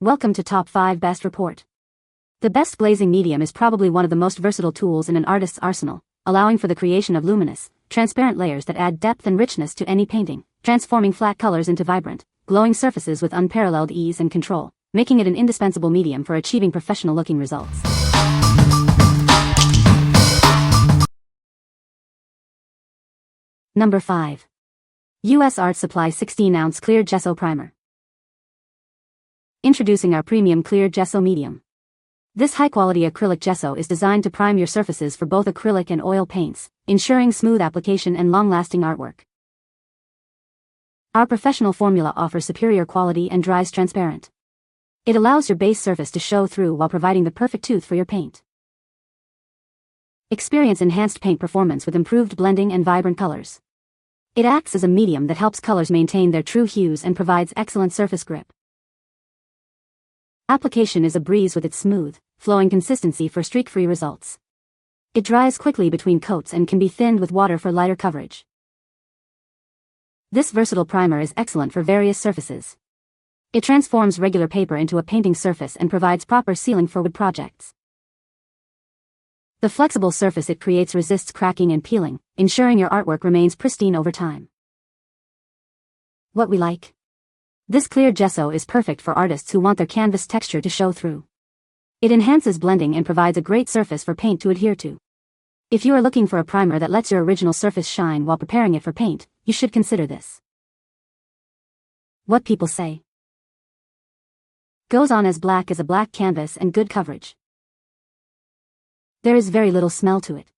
Welcome to Top 5 Best Report. The best glazing medium is probably one of the most versatile tools in an artist's arsenal, allowing for the creation of luminous, transparent layers that add depth and richness to any painting, transforming flat colors into vibrant, glowing surfaces with unparalleled ease and control, making it an indispensable medium for achieving professional-looking results. Number 5. U.S. Art Supply 16-ounce Clear Gesso Primer. Introducing our premium Clear Gesso Medium. This high-quality acrylic gesso is designed to prime your surfaces for both acrylic and oil paints, ensuring smooth application and long-lasting artwork. Our professional formula offers superior quality and dries transparent. It allows your base surface to show through while providing the perfect tooth for your paint. Experience enhanced paint performance with improved blending and vibrant colors. It acts as a medium that helps colors maintain their true hues and provides excellent surface grip. Application is a breeze with its smooth, flowing consistency for streak-free results. It dries quickly between coats and can be thinned with water for lighter coverage. This versatile primer is excellent for various surfaces. It transforms regular paper into a painting surface and provides proper sealing for wood projects. The flexible surface it creates resists cracking and peeling, ensuring your artwork remains pristine over time. What we like. This clear gesso is perfect for artists who want their canvas texture to show through. It enhances blending and provides a great surface for paint to adhere to. If you are looking for a primer that lets your original surface shine while preparing it for paint, you should consider this. What people say. Goes on as black as a black canvas and good coverage. There is very little smell to it.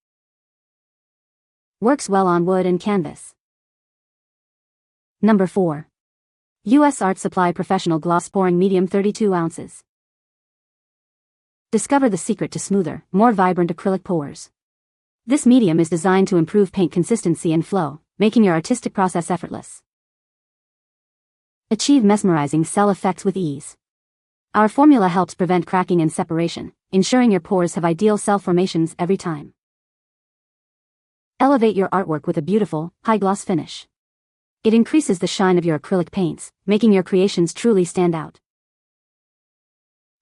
Works well on wood and canvas. Number 4. U.S. Art Supply Professional Gloss Pouring Medium 32 ounces. Discover the secret to smoother, more vibrant acrylic pours. This medium is designed to improve paint consistency and flow, making your artistic process effortless. Achieve mesmerizing cell effects with ease. Our formula helps prevent cracking and separation, ensuring your pores have ideal cell formations every time. Elevate your artwork with a beautiful, high-gloss finish. It increases the shine of your acrylic paints, making your creations truly stand out.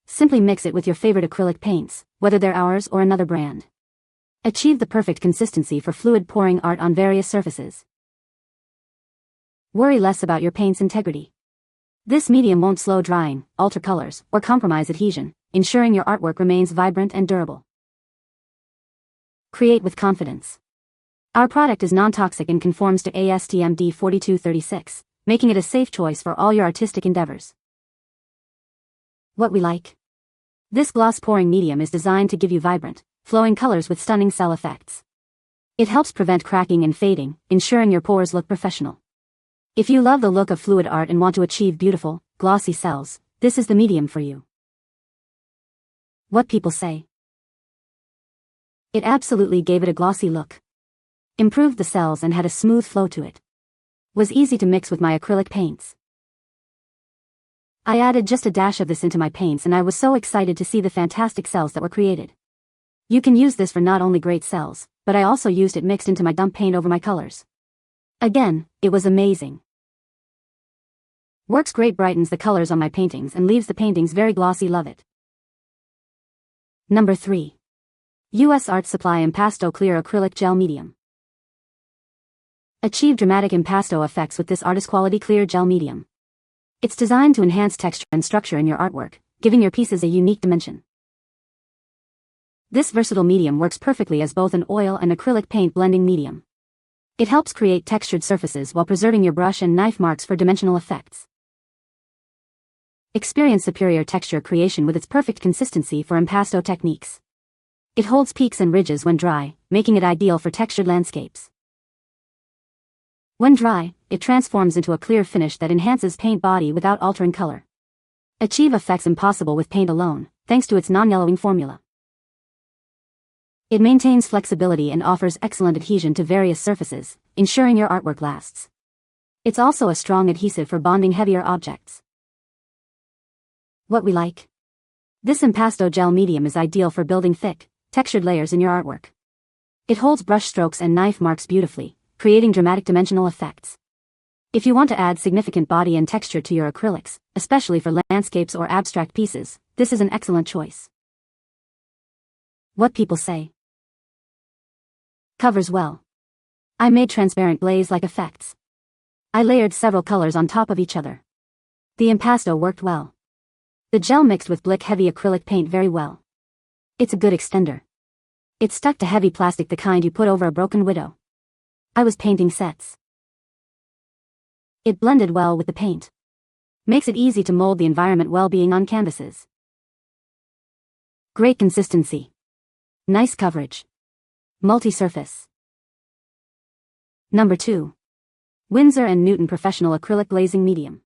Simply mix it with your favorite acrylic paints, whether they're ours or another brand. Achieve the perfect consistency for fluid pouring art on various surfaces. Worry less about your paint's integrity. This medium won't slow drying, alter colors, or compromise adhesion, ensuring your artwork remains vibrant and durable. Create with confidence. Our product is non-toxic and conforms to ASTM D4236, making it a safe choice for all your artistic endeavors. What we like. This gloss pouring medium is designed to give you vibrant, flowing colors with stunning cell effects. It helps prevent cracking and fading, ensuring your pores look professional. If you love the look of fluid art and want to achieve beautiful, glossy cells, this is the medium for you. What people say. It absolutely gave it a glossy look. Improved the cells and had a smooth flow to it. Was easy to mix with my acrylic paints. I added just a dash of this into my paints and I was so excited to see the fantastic cells that were created. You can use this for not only great cells, but I also used it mixed into my dump paint over my colors. Again, it was amazing. Works great, brightens the colors on my paintings and leaves the paintings very glossy, love it. Number 3. U.S. Art Supply Impasto Clear Acrylic Gel Medium. Achieve dramatic impasto effects with this artist-quality clear gel medium. It's designed to enhance texture and structure in your artwork, giving your pieces a unique dimension. This versatile medium works perfectly as both an oil and acrylic paint blending medium. It helps create textured surfaces while preserving your brush and knife marks for dimensional effects. Experience superior texture creation with its perfect consistency for impasto techniques. It holds peaks and ridges when dry, making it ideal for textured landscapes. When dry, it transforms into a clear finish that enhances paint body without altering color. Achieve effects impossible with paint alone, thanks to its non-yellowing formula. It maintains flexibility and offers excellent adhesion to various surfaces, ensuring your artwork lasts. It's also a strong adhesive for bonding heavier objects. What we like. This impasto gel medium is ideal for building thick, textured layers in your artwork. It holds brush strokes and knife marks beautifully, creating dramatic dimensional effects. If you want to add significant body and texture to your acrylics, especially for landscapes or abstract pieces, this is an excellent choice. What people say. Covers well. I made transparent glaze-like effects. I layered several colors on top of each other. The impasto worked well. The gel mixed with blick-heavy acrylic paint very well. It's a good extender. It stuck to heavy plastic, the kind you put over a broken window. I was painting sets. It blended well with the paint. Makes it easy to mold the environment well-being on canvases. Great consistency. Nice coverage. Multi-surface. Number 2. Winsor & Newton Professional Acrylic Glazing Medium.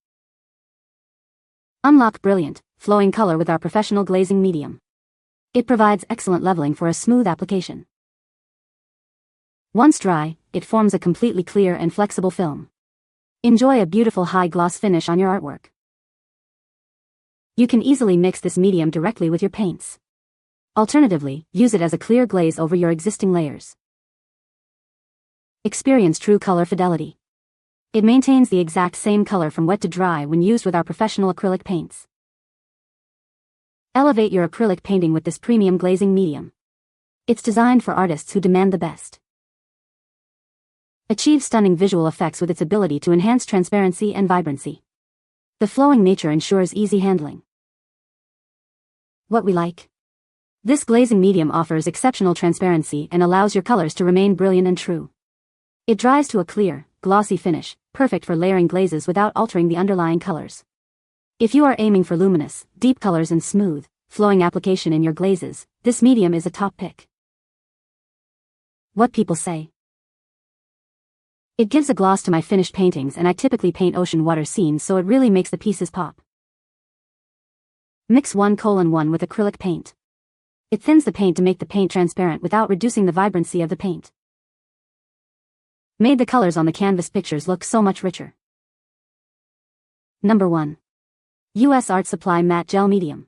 Unlock brilliant, flowing color with our professional glazing medium. It provides excellent leveling for a smooth application. Once dry, it forms a completely clear and flexible film. Enjoy a beautiful high-gloss finish on your artwork. You can easily mix this medium directly with your paints. Alternatively, use it as a clear glaze over your existing layers. Experience true color fidelity. It maintains the exact same color from wet to dry when used with our professional acrylic paints. Elevate your acrylic painting with this premium glazing medium. It's designed for artists who demand the best. Achieve stunning visual effects with its ability to enhance transparency and vibrancy. The flowing nature ensures easy handling. What we like. This glazing medium offers exceptional transparency and allows your colors to remain brilliant and true. It dries to a clear, glossy finish, perfect for layering glazes without altering the underlying colors. If you are aiming for luminous, deep colors and smooth, flowing application in your glazes, this medium is a top pick. What people say. It gives a gloss to my finished paintings, and I typically paint ocean water scenes, so it really makes the pieces pop. Mix 1:1 with acrylic paint. It thins the paint to make the paint transparent without reducing the vibrancy of the paint. Made the colors on the canvas pictures look so much richer. Number 1. U.S. Art Supply Matte Gel Medium.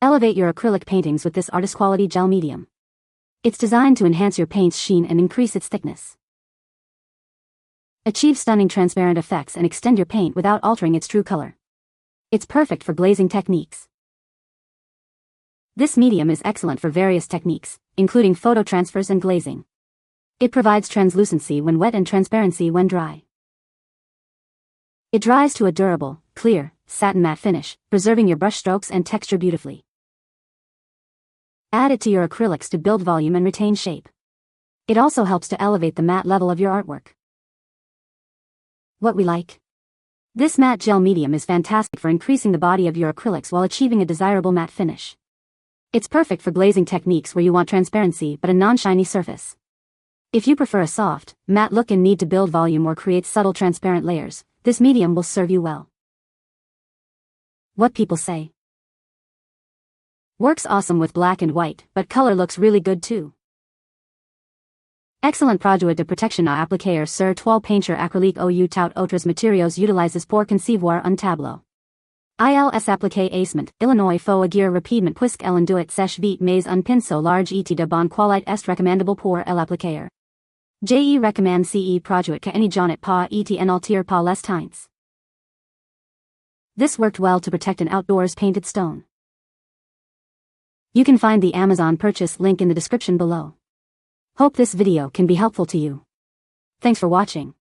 Elevate your acrylic paintings with this artist quality gel medium. It's designed to enhance your paint's sheen and increase its thickness. Achieve stunning transparent effects and extend your paint without altering its true color. It's perfect for glazing techniques. This medium is excellent for various techniques, including photo transfers and glazing. It provides translucency when wet and transparency when dry. It dries to a durable, clear, satin matte finish, preserving your brush strokes and texture beautifully. Add it to your acrylics to build volume and retain shape. It also helps to elevate the matte level of your artwork. What we like. This matte gel medium is fantastic for increasing the body of your acrylics while achieving a desirable matte finish. It's perfect for glazing techniques where you want transparency but a non-shiny surface. If you prefer a soft, matte look and need to build volume or create subtle transparent layers, this medium will serve you well. What people say. Works awesome with black and white, but color looks really good too. Excellent produit de protection à appliquer sur toile peinture acrylique ou tout autres matériaux utilisés pour concevoir un tableau. Ils appliquent aisément, Illinois faut agir rapidement puisque elles doit sèche vite mais un pinceau large et de bonne qualité est recommandable pour l'appliquer. Je recommande ce produit que ne jonnet pas et n'altère pas les teintes. This worked well to protect an outdoors painted stone. You can find the Amazon purchase link in the description below. Hope this video can be helpful to you. Thanks for watching.